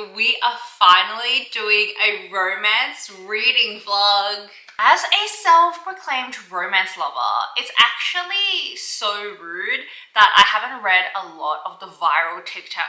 We are finally doing a romance reading vlog. As a self-proclaimed romance lover, it's actually so rude that I haven't read a lot of the viral TikTok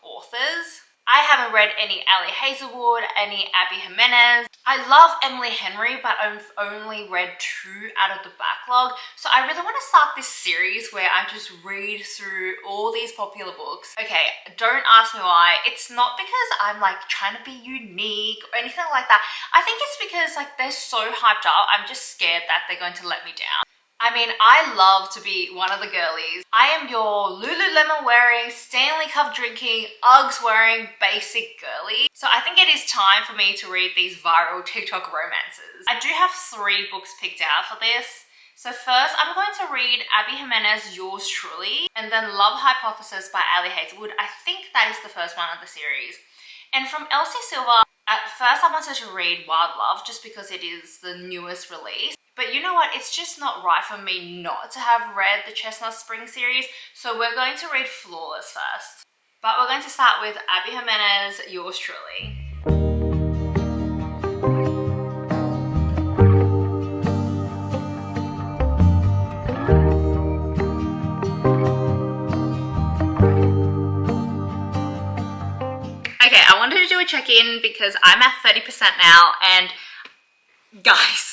authors. I haven't read any Hazelwood, any Abby Jimenez. I love Emily Henry, but I've only read 2 out of the backlog. So I really want to start this series where I just read through all these popular books. Okay, don't ask me why. It's not because I'm like trying to be unique or anything like that. I think it's because like they're so hyped up. I'm just scared that they're going to let me down. I mean, I love to be one of the girlies. I am your Lululemon wearing, Stanley Cup drinking, Uggs wearing basic girly. So I think it is time for me to read these viral TikTok romances. I do have 3 books picked out for this. So first, I'm going to read Abby Jimenez, Yours Truly, and then Love Hypothesis by Hazelwood. I think that is the first one of the series. And from Elsie Silver, at first I wanted to read Wild Love just because it is the newest release. But you know what, it's just not right for me not to have read the Chestnut Spring series, so we're going to read Flawless first. But we're going to start with Abby Jimenez, Yours Truly. Okay, I wanted to do a check-in because I'm at 30% now, and guys,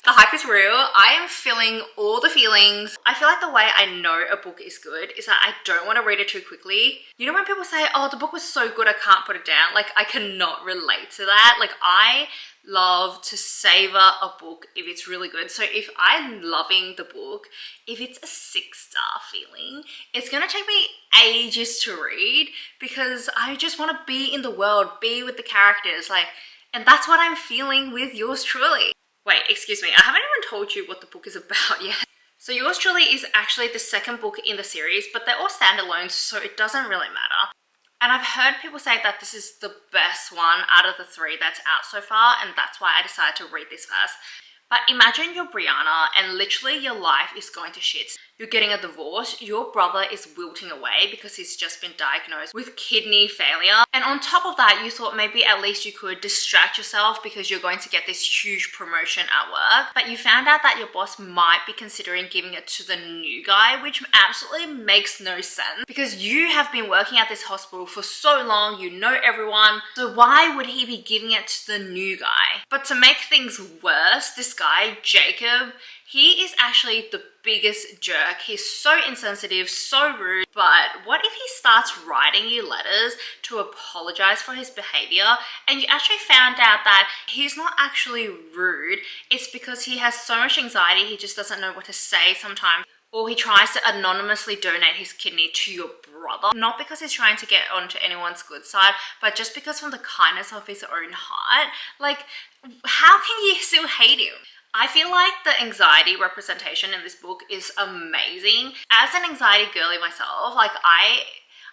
the hype is real. I am feeling all the feelings. I feel like the way I know a book is good is that I don't want to read it too quickly. You know when people say, oh, the book was so good I can't put it down? Like, I cannot relate to that. Like, I love to savor a book if it's really good. So if I'm loving the book, if it's a 6-star feeling, it's gonna take me ages to read because I just want to be in the world, be with the characters, like, and that's what I'm feeling with Yours Truly. Wait, excuse me, I haven't even told you what the book is about yet. So Yours Truly is actually the 2nd book in the series, but they're all standalones, so it doesn't really matter. And I've heard people say that this is the best one out of the 3 that's out so far, and that's why I decided to read this first. But imagine you're Brianna and literally your life is going to shit. You're getting a divorce, your brother is wilting away because he's just been diagnosed with kidney failure. And on top of that, you thought maybe at least you could distract yourself because you're going to get this huge promotion at work. But you found out that your boss might be considering giving it to the new guy, which absolutely makes no sense because you have been working at this hospital for so long, you know everyone. So why would he be giving it to the new guy? But to make things worse, this guy, Jacob, he is actually the biggest jerk. He's so insensitive, so rude. But what if he starts writing you letters to apologize for his behavior and you actually found out that he's not actually rude, it's because he has so much anxiety he just doesn't know what to say sometimes, or he tries to anonymously donate his kidney to your brother, not because he's trying to get onto anyone's good side, but just because from the kindness of his own heart. Like, how can you still hate him? I feel like the anxiety representation in this book is amazing. As an anxiety girly myself, like I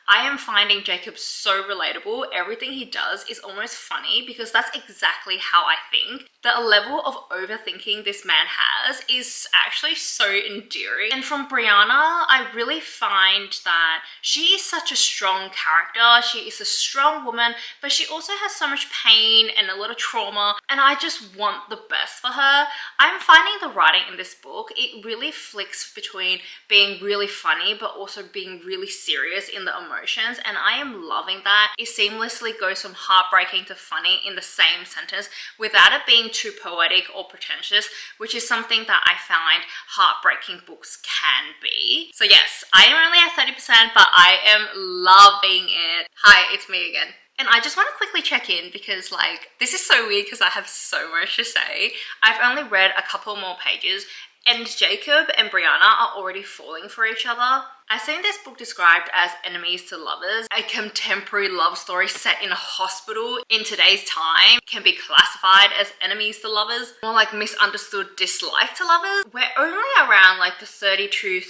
am finding Jacob so relatable. Everything he does is almost funny because that's exactly how I think. The level of overthinking this man has is actually so endearing. And from Brianna, I really find that she is such a strong character. She is a strong woman, but she also has so much pain and a lot of trauma, and I just want the best for her. I'm finding the writing in this book, it really flicks between being really funny but also being really serious in the emotions, and I am loving that. It seamlessly goes from heartbreaking to funny in the same sentence without it being too poetic or pretentious, which is something that I find heartbreaking books can be. So yes, I am only at 30%, but I am loving it. Hi, it's me again. And I just want to quickly check in because like, this is so weird because I have so much to say. I've only read a couple more pages and Jacob and Brianna are already falling for each other. I've seen this book described as enemies to lovers. A contemporary love story set in a hospital in today's time can be classified as enemies to lovers, more like misunderstood dislike to lovers. We're only around like the 32-33%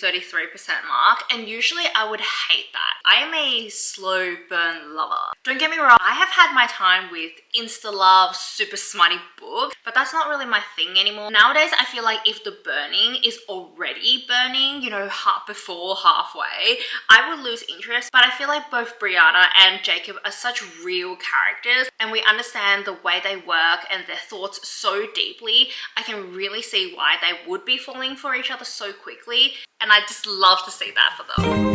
mark, and usually I would hate that. I am a slow burn lover. Don't get me wrong, I have had my time with insta love, super smutty books, but that's not really my thing anymore. Nowadays, I feel like if the burning is already burning, you know, half before, half halfway, I would lose interest. But I feel like both Brianna and Jacob are such real characters, and we understand the way they work and their thoughts so deeply. I can really see why they would be falling for each other so quickly, and I just love to see that for them.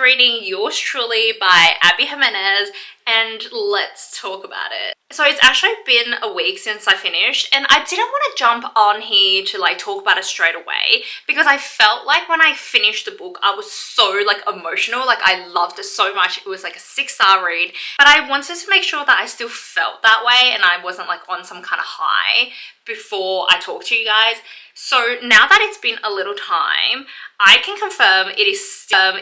Reading Yours Truly by Abby Jimenez, and let's talk about it. So it's actually been a week since I finished, and I didn't want to jump on here to like talk about it straight away because I felt like when I finished the book I was so like emotional, like I loved it so much. It was like a 6-star read, but I wanted to make sure that I still felt that way and I wasn't like on some kind of high before I talk to you guys. So now that it's been a little time, I can confirm it is still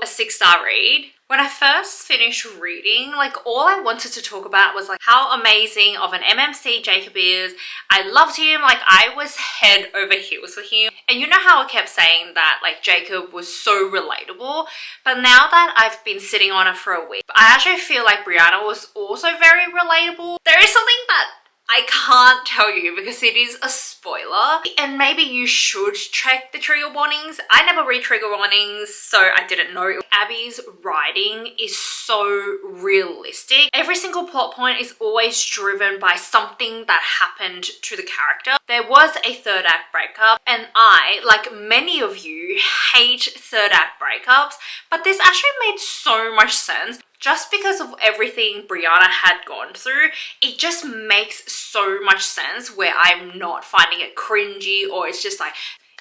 a 6-star read. When I first finished reading, like all I wanted to talk about was like how amazing of an MMC Jacob is. I loved him, like I was head over heels for him. And you know how I kept saying that like Jacob was so relatable, but now that I've been sitting on it for a week, I actually feel like Brianna was also very relatable. There is something that I can't tell you because it is a spoiler, and maybe you should check the trigger warnings. I never read trigger warnings, so I didn't know. Abby's writing is so realistic. Every single plot point is always driven by something that happened to the character. There was a third act breakup, and I, like many of you, hate third act breakups, but this actually made so much sense. Just because of everything Brianna had gone through, it just makes so much sense where I'm not finding it cringy or it's just like,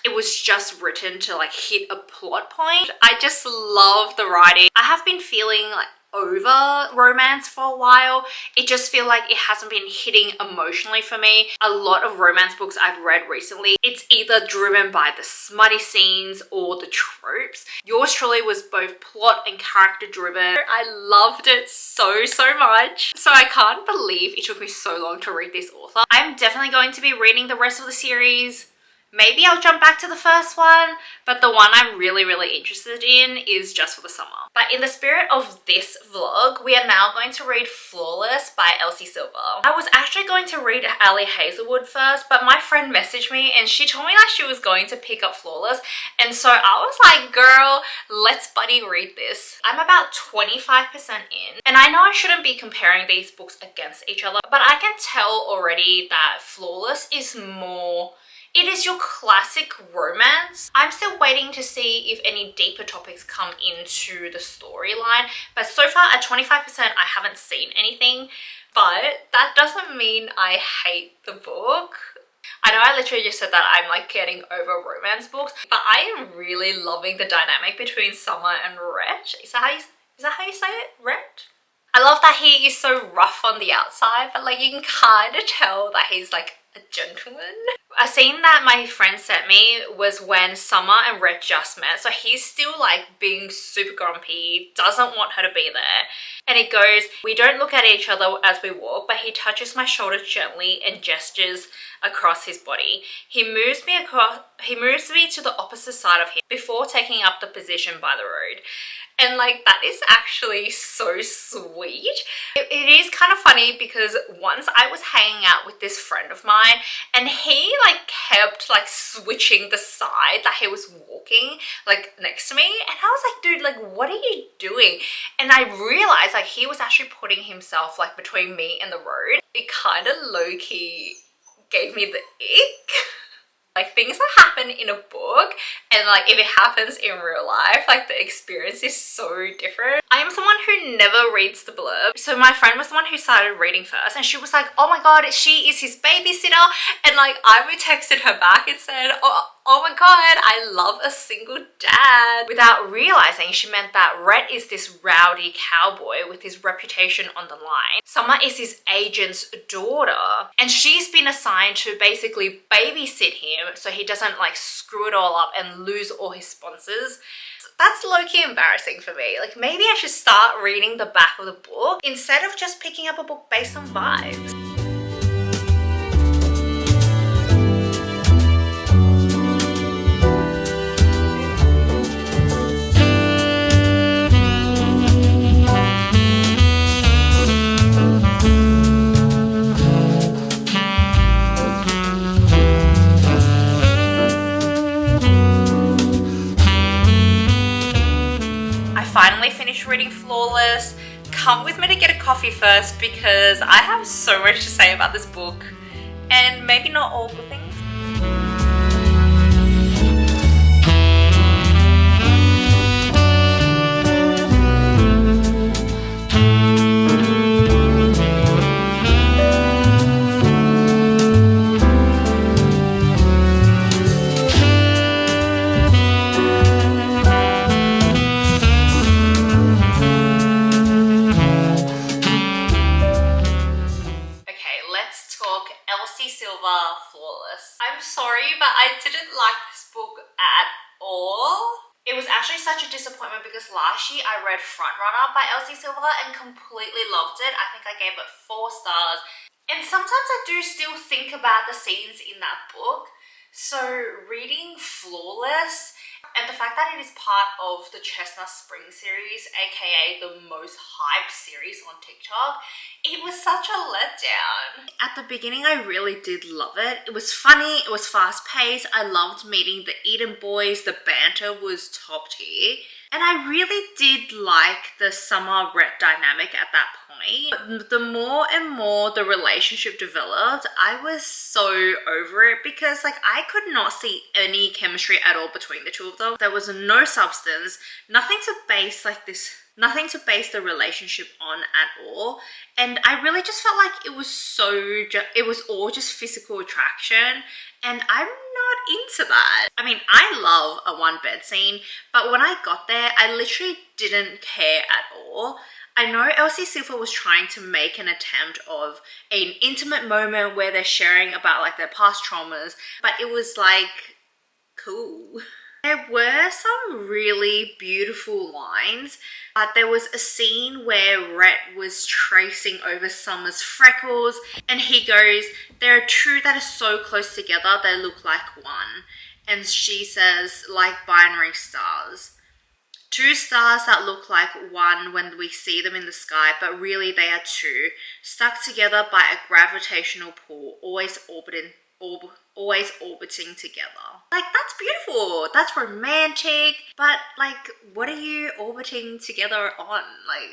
it was just written to like hit a plot point. I just love the writing. I have been feeling like over romance for a while. It just feels like it hasn't been hitting emotionally for me. A lot of romance books I've read recently, it's either driven by the smutty scenes or the tropes. Yours Truly was both plot and character driven. I loved it so much. So I can't believe it took me so long to read this author. I'm definitely going to be reading the rest of the series. Maybe I'll jump back to the first one, but the one I'm really interested in is Just for the Summer. But in the spirit of this vlog, we are now going to read Flawless by Elise Silver. I was actually going to read Ali Hazelwood first, but my friend messaged me and she told me that she was going to pick up Flawless, and so I was like, girl, let's buddy read this. I'm about 25% in, and I know I shouldn't be comparing these books against each other, but I can tell already that Flawless is more... It is your classic romance. I'm still waiting to see if any deeper topics come into the storyline, but so far at 25% I haven't seen anything, but that doesn't mean I hate the book. I know I literally just said that I'm like getting over romance books, but I am really loving the dynamic between Summer and Rhett. Is that how you say it? Rhett? I love that he is so rough on the outside, but like you can kind of tell that he's like a gentleman. A scene that my friend sent me was when Summer and Rhett just met, so he's still like being super grumpy, doesn't want her to be there, and it goes, we don't look at each other as we walk, but he touches my shoulder gently and gestures across his body. He moves me to the opposite side of him before taking up the position by the road. And like that is actually so sweet. It is kind of funny because once I was hanging out with this friend of mine and he like kept like switching the side that he was walking like next to me, and I was like, dude, like what are you doing? And I realized like he was actually putting himself like between me and the road. It kind of low-key gave me the ick. Like things that happen in a book and like if it happens in real life, like the experience is so different. I am someone who never reads the blurb. So my friend was the one who started reading first and she was like, oh my god, she is his babysitter. And like I texted her back and said, oh, oh my god, I love a single dad. Without realizing, she meant that Rhett is this rowdy cowboy with his reputation on the line. Summer is his agent's daughter, and she's been assigned to basically babysit him so he doesn't like screw it all up and lose all his sponsors. That's low-key embarrassing for me. Like, maybe I should start reading the back of the book instead of just picking up a book based on vibes. Finally finished reading Flawless. Come with me to get a coffee first because I have so much to say about this book and maybe not all the things. Flawless. I'm sorry, but I didn't like this book at all. It was actually such a disappointment because last year I read Frontrunner by Elsie Silver and completely loved it. I think I gave it 4 stars. And sometimes I do still think about the scenes in that book. So reading Flawless and the fact that it is part of the Chestnut Spring series, aka the most hyped series on TikTok, it was such a letdown. At the beginning, I really did love it. It was funny, it was fast paced, I loved meeting the Eden boys, the banter was top tier. And I really did like the Summer-Rhett dynamic at that point. But the more and more the relationship developed, I was so over it because like I could not see any chemistry at all between the two of them. There was no substance, nothing to base the relationship on at all. And I really just felt like it was all just physical attraction. And I'm not into that. I mean, I love a one bed scene, but when I got there, I literally didn't care at all. I know Elsie Silver was trying to make an attempt of an intimate moment where they're sharing about like their past traumas, but it was like, cool. There were some really beautiful lines, but there was a scene where Rhett was tracing over Summer's freckles and he goes, "There are two that are so close together they look like one." And she says, "Like binary stars. Two stars that look like one when we see them in the sky, but really they are two, stuck together by a gravitational pull, always orbiting together." Like, that's beautiful, that's romantic, but like, what are you orbiting together on? Like,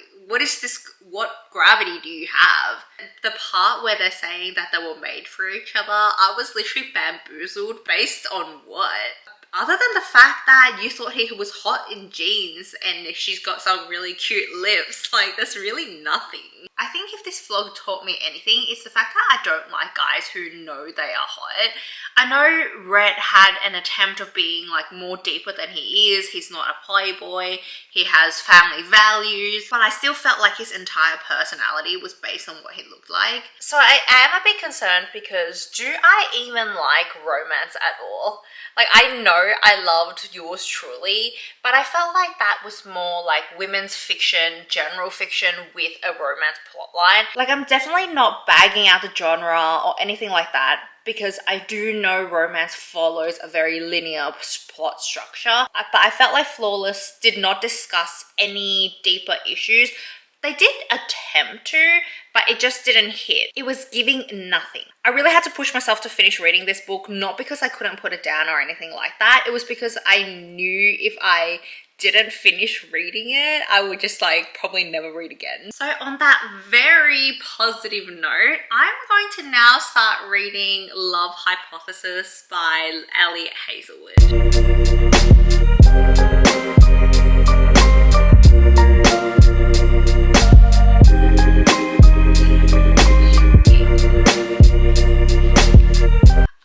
what gravity do you have? The part where they're saying that they were made for each other, I was literally bamboozled. Based on what? Other than the fact that you thought he was hot in jeans and she's got some really cute lips, like, that's really nothing. I think if this vlog taught me anything, it's the fact that I don't like guys who know they are hot. I know Rhett had an attempt of being like more deeper than he is. He's not a playboy. He has family values, but I still felt like his entire personality was based on what he looked like. So I am a bit concerned because do I even like romance at all? Like, I know I loved Yours Truly, but I felt like that was more like women's fiction, general fiction with a romance plotline. Like, I'm definitely not bagging out the genre or anything like that because I do know romance follows a very linear plot structure. But I felt like Flawless did not discuss any deeper issues. They did attempt to, but it just didn't hit. It was giving nothing. I really had to push myself to finish reading this book, not because I couldn't put it down or anything like that. It was because I knew if I didn't finish reading it, I would just like probably never read again. So on that very positive note, I'm going to now start reading Love Hypothesis by Ellie Hazelwood.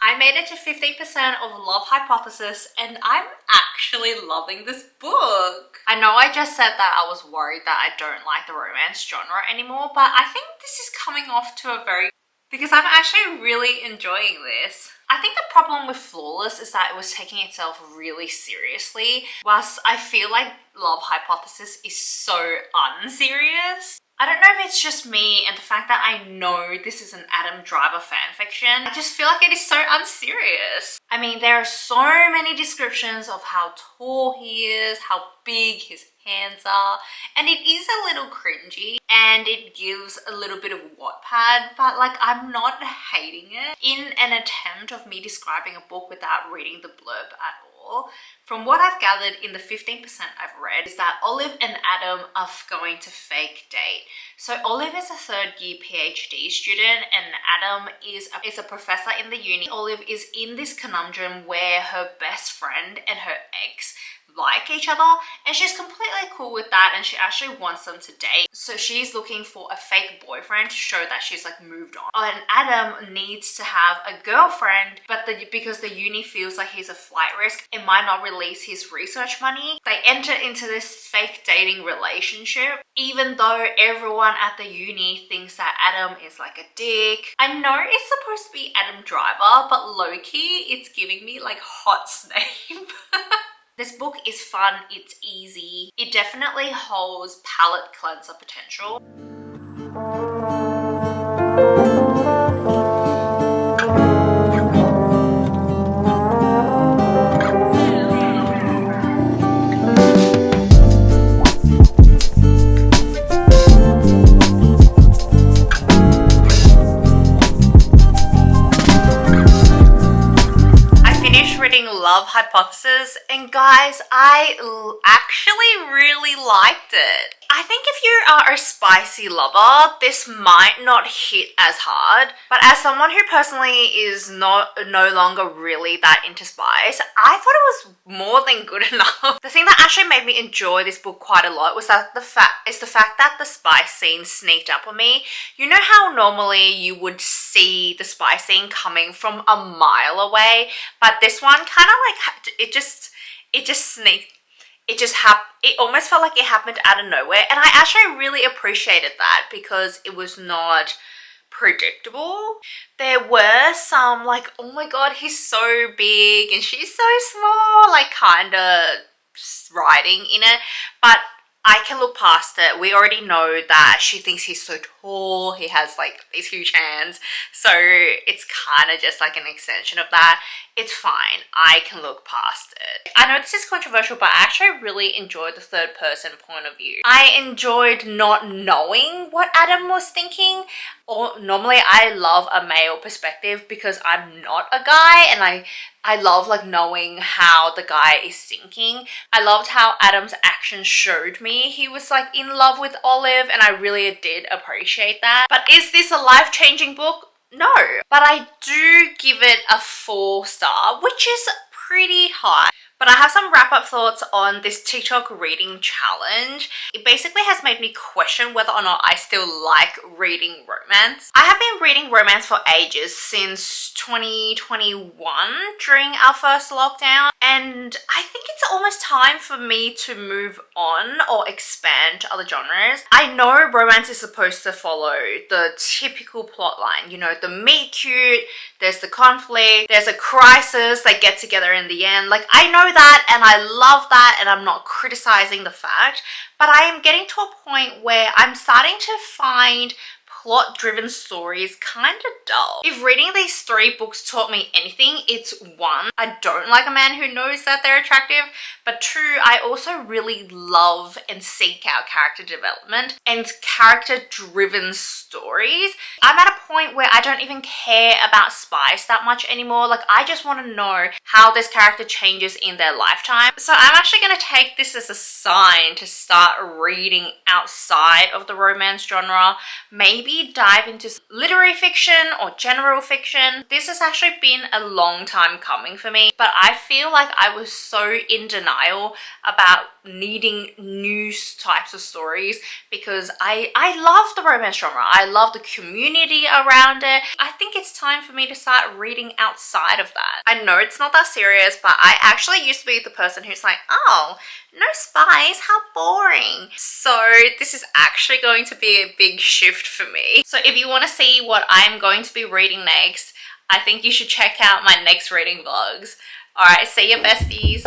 I made it to 15% of Love Hypothesis and I'm actually loving this book. I know I just said that I was worried that I don't like the romance genre anymore, but I think this is coming off to a very... because I'm actually really enjoying this. I think the problem with Flawless is that it was taking itself really seriously, whilst I feel like Love Hypothesis is so unserious. I don't know if it's just me and the fact that I know this is an Adam Driver fanfiction. I just feel like it is so unserious. I mean, there are so many descriptions of how tall he is, how big his hands are, and it is a little cringy and it gives a little bit of Wattpad, but like I'm not hating it. In an attempt of me describing a book without reading the blurb at all, from what I've gathered in the 15% I've read is that Olive and Adam are going to fake date. So Olive is a third-year PhD student and Adam is a professor in the uni. Olive is in this conundrum where her best friend and her ex like each other and she's completely cool with that and she actually wants them to date. So she's looking for a fake boyfriend to show that she's like moved on. And Adam needs to have a girlfriend, but because the uni feels like he's a flight risk, it might not release his research money. They enter into this fake dating relationship, even though everyone at the uni thinks that Adam is like a dick. I know it's supposed to be Adam Driver, but low-key it's giving me like Hot Snape. This book is fun, it's easy. It definitely holds palate cleanser potential. Love Hypothesis, and guys, I actually really liked it. I think if you are a spicy lover, this might not hit as hard, but as someone who personally is no longer really that into spice, I thought it was more than good enough. The thing that actually made me enjoy this book quite a lot was that the fact that the spice scene sneaked up on me. You know how normally you would see the spice scene coming from a mile away, but this one kind of like it just sneaked. It almost felt like it happened out of nowhere, and I actually really appreciated that because it was not predictable. There were some like, oh my god, he's so big and she's so small, like kind of writing in it, but I can look past it. We already know that she thinks he's so tall, he has like these huge hands, so it's kind of just like an extension of that. It's fine, I can look past it. I know this is controversial, but I actually really enjoyed the third person point of view. I enjoyed not knowing what Adam was thinking. Or normally I love a male perspective because I'm not a guy, and I love like knowing how the guy is thinking. I loved how Adam's actions showed me he was like in love with Olive, and I really did appreciate that. But is this a life-changing book? No, but I do give it a 4-star, which is pretty high. But I have some wrap-up thoughts on this TikTok reading challenge. It basically has made me question whether or not I still like reading romance. I have been reading romance for ages, since 2021 during our first lockdown, and I think it's almost time for me to move on or expand to other genres. I know romance is supposed to follow the typical plot line, you know, the meet cute, there's the conflict, there's a crisis, they get together in the end. Like, I know that and I love that, and I'm not criticizing the fact, but I am getting to a point where I'm starting to find plot-driven stories kind of dull. If reading these 3 books taught me anything, it's 1, I don't like a man who knows that they're attractive, but 2, I also really love and seek out character development and character-driven stories. I'm at a point where I don't even care about spice that much anymore. Like, I just want to know how this character changes in their lifetime. So I'm actually going to take this as a sign to start reading outside of the romance genre. Maybe maybe dive into literary fiction or general fiction. This has actually been a long time coming for me, but I feel like I was so in denial about needing new types of stories because I love the romance genre. I love the community around it. I think it's time for me to start reading outside of that. I know it's not that serious, but I actually used to be the person who's like, oh, no spies, how boring. So this is actually going to be a big shift for me. So if you want to see what I'm going to be reading next, I think you should check out my next reading vlogs. All right, see you besties.